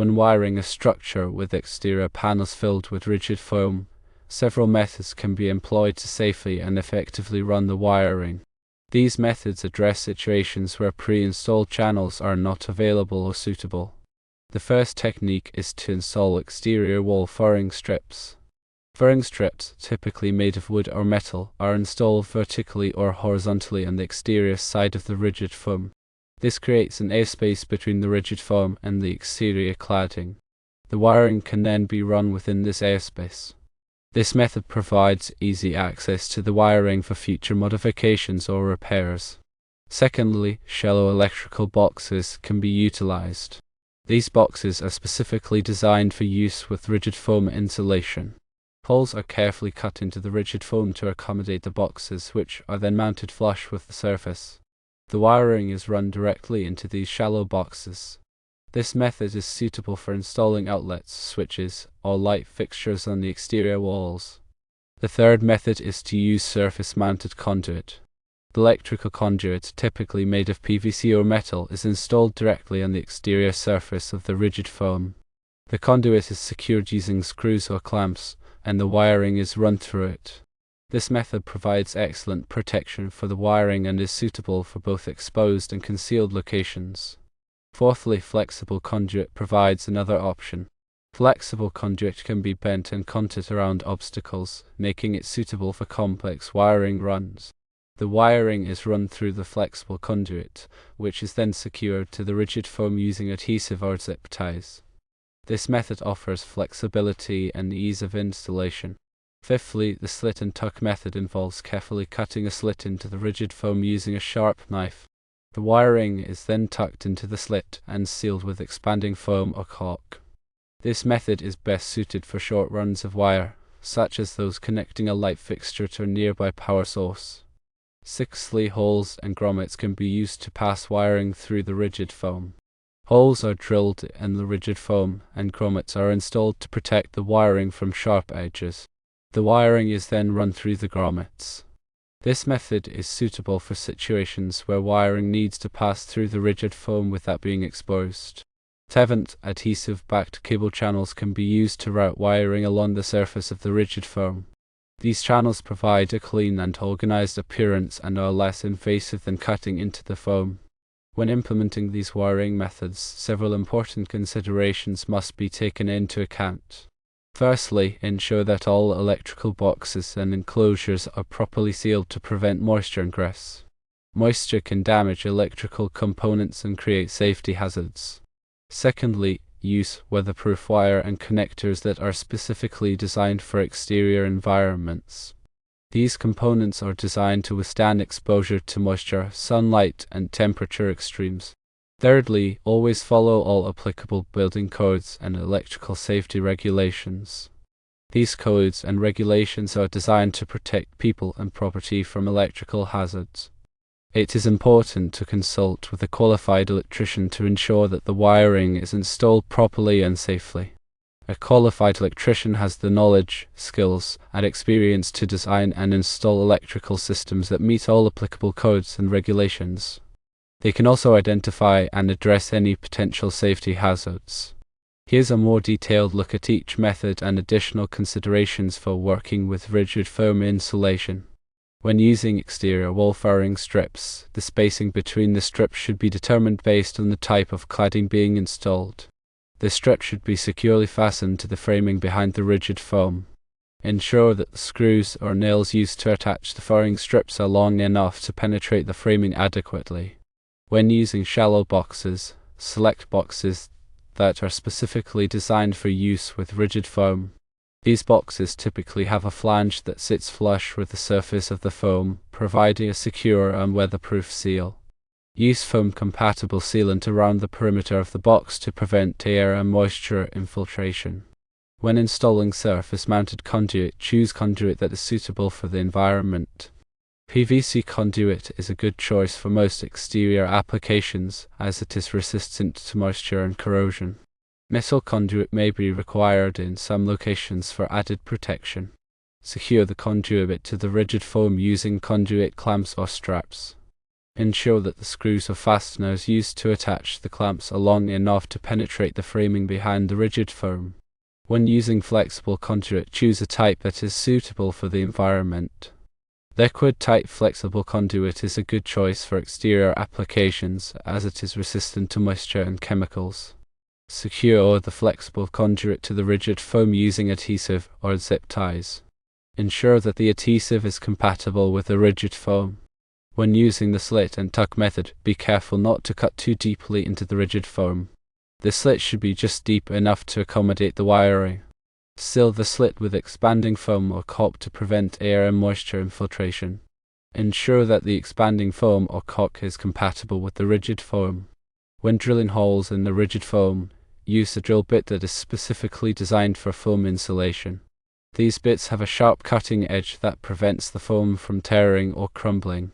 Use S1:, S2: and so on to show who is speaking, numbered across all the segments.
S1: When wiring a structure with exterior panels filled with rigid foam, several methods can be employed to safely and effectively run the wiring. These methods address situations where pre-installed channels are not available or suitable. The first technique is to install exterior wall furring strips. Furring strips, typically made of wood or metal, are installed vertically or horizontally on the exterior side of the rigid foam. This creates an airspace between the rigid foam and the exterior cladding. The wiring can then be run within this airspace. This method provides easy access to the wiring for future modifications or repairs. Secondly, shallow electrical boxes can be utilized. These boxes are specifically designed for use with rigid foam insulation. Holes are carefully cut into the rigid foam to accommodate the boxes, which are then mounted flush with the surface. The wiring is run directly into these shallow boxes. This method is suitable for installing outlets, switches, or light fixtures on the exterior walls. The third method is to use surface-mounted conduit. The electrical conduit, typically made of PVC or metal, is installed directly on the exterior surface of the rigid foam. The conduit is secured using screws or clamps, and the wiring is run through it. This method provides excellent protection for the wiring and is suitable for both exposed and concealed locations. Fourthly, flexible conduit provides another option. Flexible conduit can be bent and conduit around obstacles, making it suitable for complex wiring runs. The wiring is run through the flexible conduit, which is then secured to the rigid foam using adhesive or zip ties. This method offers flexibility and ease of installation. Fifthly, the slit and tuck method involves carefully cutting a slit into the rigid foam using a sharp knife. The wiring is then tucked into the slit and sealed with expanding foam or caulk. This method is best suited for short runs of wire, such as those connecting a light fixture to a nearby power source. Sixthly, holes and grommets can be used to pass wiring through the rigid foam. Holes are drilled in the rigid foam, and grommets are installed to protect the wiring from sharp edges. The wiring is then run through the grommets. This method is suitable for situations where wiring needs to pass through the rigid foam without being exposed. Seventh, adhesive-backed cable channels can be used to route wiring along the surface of the rigid foam. These channels provide a clean and organized appearance and are less invasive than cutting into the foam. When implementing these wiring methods, several important considerations must be taken into account. Firstly, ensure that all electrical boxes and enclosures are properly sealed to prevent moisture ingress. Moisture can damage electrical components and create safety hazards. Secondly, use weatherproof wire and connectors that are specifically designed for exterior environments. These components are designed to withstand exposure to moisture, sunlight, and temperature extremes. Thirdly, always follow all applicable building codes and electrical safety regulations. These codes and regulations are designed to protect people and property from electrical hazards. It is important to consult with a qualified electrician to ensure that the wiring is installed properly and safely. A qualified electrician has the knowledge, skills, and experience to design and install electrical systems that meet all applicable codes and regulations. They can also identify and address any potential safety hazards. Here's a more detailed look at each method and additional considerations for working with rigid foam insulation. When using exterior wall furring strips, the spacing between the strips should be determined based on the type of cladding being installed. The strip should be securely fastened to the framing behind the rigid foam. Ensure that the screws or nails used to attach the furring strips are long enough to penetrate the framing adequately. When using shallow boxes, select boxes that are specifically designed for use with rigid foam. These boxes typically have a flange that sits flush with the surface of the foam, providing a secure and weatherproof seal. Use foam-compatible sealant around the perimeter of the box to prevent air and moisture infiltration. When installing surface-mounted conduit, choose conduit that is suitable for the environment. PVC conduit is a good choice for most exterior applications, as it is resistant to moisture and corrosion. Metal conduit may be required in some locations for added protection. Secure the conduit to the rigid foam using conduit clamps or straps. Ensure that the screws or fasteners used to attach the clamps are long enough to penetrate the framing behind the rigid foam. When using flexible conduit, choose a type that is suitable for the environment. Liquid-type flexible conduit is a good choice for exterior applications as it is resistant to moisture and chemicals. Secure the flexible conduit to the rigid foam using adhesive or zip ties. Ensure that the adhesive is compatible with the rigid foam. When using the slit and tuck method, be careful not to cut too deeply into the rigid foam. The slit should be just deep enough to accommodate the wiring. Seal the slit with expanding foam or caulk to prevent air and moisture infiltration. Ensure that the expanding foam or caulk is compatible with the rigid foam. When drilling holes in the rigid foam, use a drill bit that is specifically designed for foam insulation. These bits have a sharp cutting edge that prevents the foam from tearing or crumbling.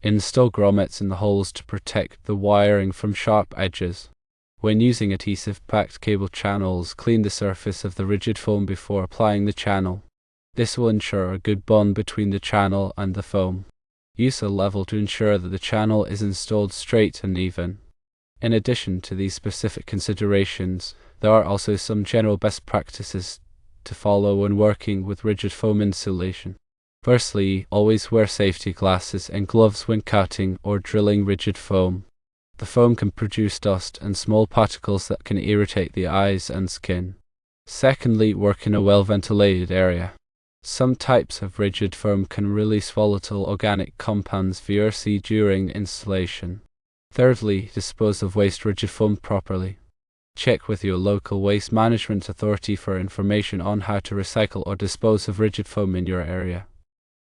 S1: Install grommets in the holes to protect the wiring from sharp edges. When using adhesive-packed cable channels, clean the surface of the rigid foam before applying the channel. This will ensure a good bond between the channel and the foam. Use a level to ensure that the channel is installed straight and even. In addition to these specific considerations, there are also some general best practices to follow when working with rigid foam insulation. Firstly, always wear safety glasses and gloves when cutting or drilling rigid foam. The foam can produce dust and small particles that can irritate the eyes and skin. Secondly, work in a well-ventilated area. Some types of rigid foam can release volatile organic compounds VOC during installation. Thirdly, dispose of waste rigid foam properly. Check with your local waste management authority for information on how to recycle or dispose of rigid foam in your area.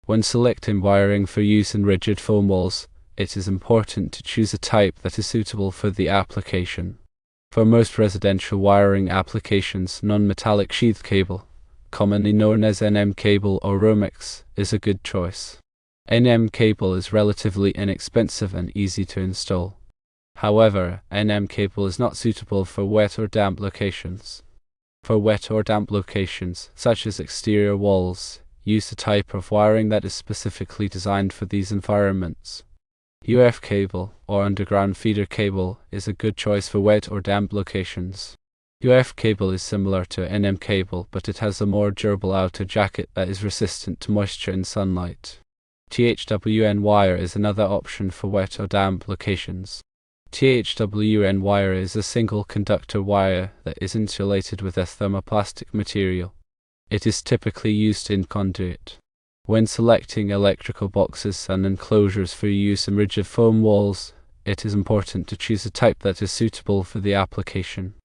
S1: When selecting wiring for use in rigid foam walls, it is important to choose a type that is suitable for the application. For most residential wiring applications, non-metallic sheath cable, commonly known as NM cable or Romex, is a good choice. NM cable is relatively inexpensive and easy to install. However, NM cable is not suitable for wet or damp locations. For wet or damp locations, such as exterior walls, use a type of wiring that is specifically designed for these environments. UF cable, or underground feeder cable, is a good choice for wet or damp locations. UF cable is similar to NM cable, but it has a more durable outer jacket that is resistant to moisture and sunlight. THWN wire is another option for wet or damp locations. THWN wire is a single conductor wire that is insulated with a thermoplastic material. It is typically used in conduit. When selecting electrical boxes and enclosures for use in rigid foam walls, it is important to choose a type that is suitable for the application.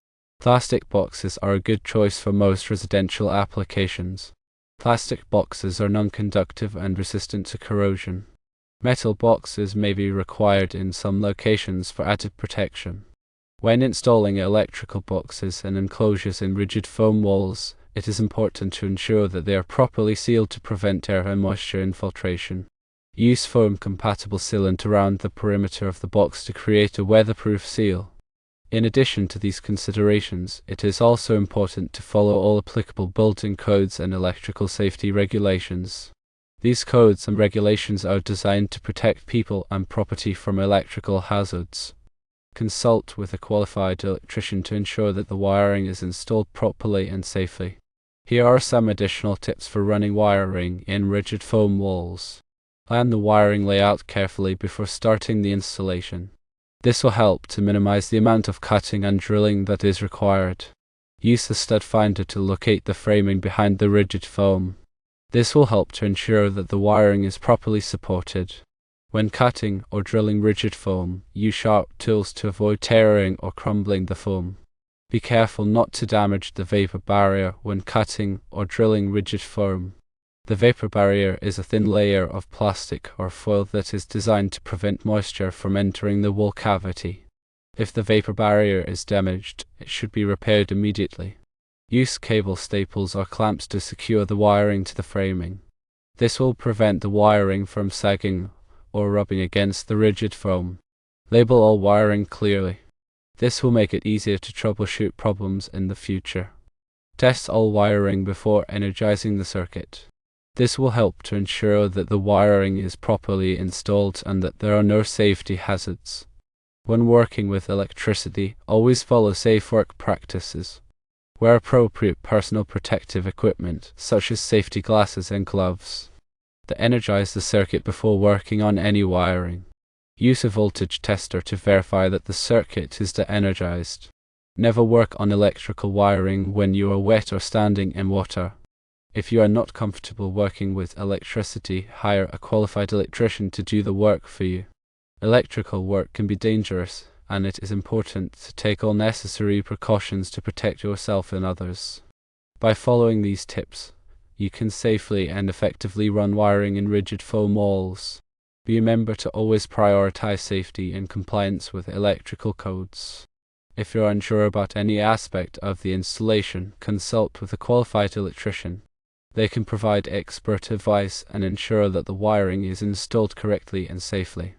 S1: Plastic boxes are a good choice for most residential applications. Plastic boxes are non-conductive and resistant to corrosion. Metal boxes may be required in some locations for added protection. When installing electrical boxes and enclosures in rigid foam walls, it is important to ensure that they are properly sealed to prevent air and moisture infiltration. Use foam-compatible sealant around the perimeter of the box to create a weatherproof seal. In addition to these considerations, it is also important to follow all applicable building codes and electrical safety regulations. These codes and regulations are designed to protect people and property from electrical hazards. Consult with a qualified electrician to ensure that the wiring is installed properly and safely. Here are some additional tips for running wiring in rigid foam walls. Plan the wiring layout carefully before starting the installation. This will help to minimize the amount of cutting and drilling that is required. Use the stud finder to locate the framing behind the rigid foam. This will help to ensure that the wiring is properly supported. When cutting or drilling rigid foam, use sharp tools to avoid tearing or crumbling the foam. Be careful not to damage the vapor barrier when cutting or drilling rigid foam. The vapor barrier is a thin layer of plastic or foil that is designed to prevent moisture from entering the wall cavity. If the vapor barrier is damaged, it should be repaired immediately. Use cable staples or clamps to secure the wiring to the framing. This will prevent the wiring from sagging or rubbing against the rigid foam. Label all wiring clearly. This will make it easier to troubleshoot problems in the future. Test all wiring before energizing the circuit. This will help to ensure that the wiring is properly installed and that there are no safety hazards. When working with electricity, always follow safe work practices. Wear appropriate personal protective equipment, such as safety glasses and gloves. De-energize the circuit before working on any wiring. Use a voltage tester to verify that the circuit is de-energized. Never work on electrical wiring when you are wet or standing in water. If you are not comfortable working with electricity, hire a qualified electrician to do the work for you. Electrical work can be dangerous, and it is important to take all necessary precautions to protect yourself and others. By following these tips, you can safely and effectively run wiring in rigid foam walls. Remember to always prioritize safety and compliance with electrical codes. If you're unsure about any aspect of the installation, consult with a qualified electrician. They can provide expert advice and ensure that the wiring is installed correctly and safely.